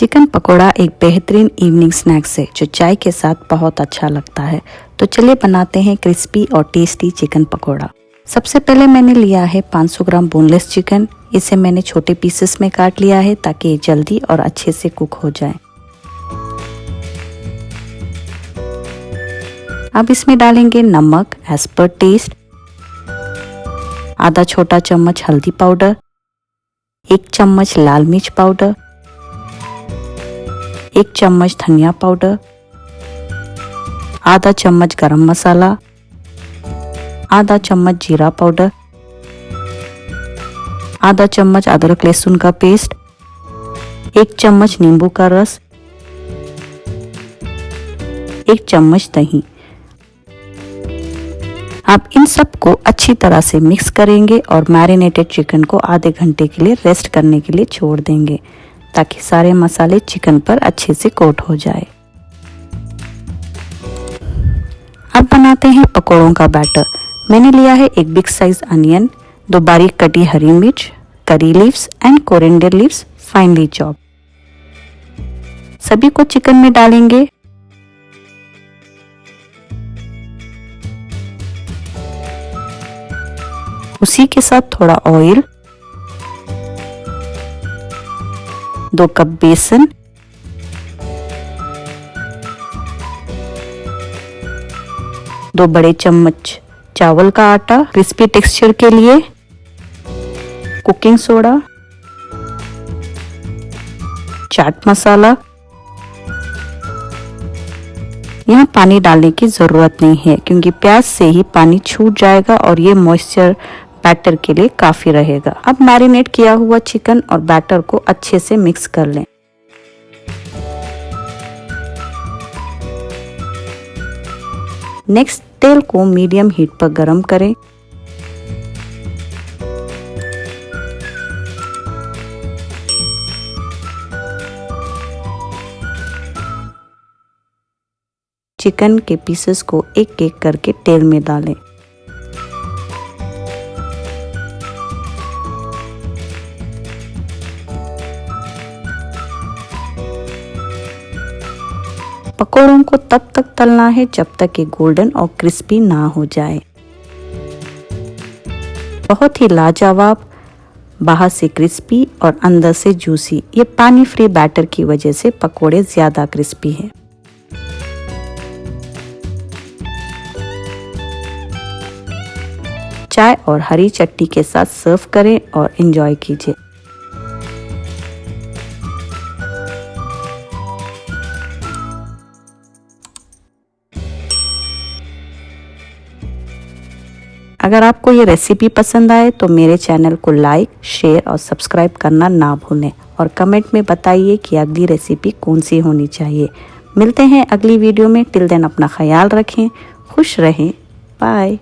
Chicken pakora एक बेहतरीन evening snacks है जो चाय के साथ बहुत अच्छा लगता है। तो चलिए बनाते हैं क्रिस्पी और टेस्टी चिकन पकोड़ा। सबसे पहले मैंने लिया है 500 ग्राम बोनलेस चिकन। इसे मैंने छोटे पीसेस में काट लिया है ताकि ये जल्दी और अच्छे से कुक हो जाए। अब इसमें डालेंगे नमक एज पर टेस्ट, आधा छोटा चम्मच हल्दी पाउडर, 1 चम्मच लाल मिर्च पाउडर, 1 चम्मच धनिया पाउडर, आधा चम्मच गरम मसाला, आधा चम्मच जीरा पाउडर, आधा चम्मच अदरक लहसुन का पेस्ट, 1 चम्मच नींबू का रस, 1 चम्मच दही। आप इन सब को अच्छी तरह से मिक्स करेंगे और मैरिनेटेड चिकन को आधे घंटे के लिए रेस्ट करने के लिए छोड़ देंगे ताकि सारे मसाले चिकन पर अच्छे से कोट हो जाए। अब बनाते हैं पकोड़ों का बैटर। मैंने लिया है 1 बिग साइज अनियन, 2 बारीक कटी हरी मिर्च, curry leaves and coriander leaves finally chop. सभी को चिकन में डालेंगे। उसी के साथ थोड़ा ऑयल, 2 कप बेसन, दो बड़े चम्मच चावल का आटा क्रिस्पी टेक्सचर के लिए, कुकिंग सोडा, चाट मसाला। यहाँ पानी डालने की ज़रूरत नहीं है क्योंकि प्याज से ही पानी छूट जाएगा और ये मॉइस्चर बैटर के लिए काफ़ी रहेगा। अब मैरिनेट किया हुआ चिकन और बैटर को अच्छे से मिक्स कर लें। नेक्स्ट, तेल को मीडियम हीट पर गरम करें। चिकन के पीसेस को एक एक करके तेल में डालें। पकोड़ों को तब तक तलना है जब तक ये गोल्डन और क्रिस्पी ना हो जाए। बहुत ही लाजवाब, बाहर से क्रिस्पी और अंदर से जूसी। ये पानी फ्री बैटर की वजह से पकोड़े ज़्यादा क्रिस्पी हैं। चाय और हरी चटनी के साथ सर्व करें और एंजॉय कीजिए। अगर आपको ये रेसिपी पसंद आए तो मेरे चैनल को लाइक, शेयर और सब्सक्राइब करना ना भूलें और कमेंट में बताइए कि अगली रेसिपी कौन सी होनी चाहिए। मिलते हैं अगली वीडियो में। टिल देन अपना ख्याल रखें, खुश रहें, बाय।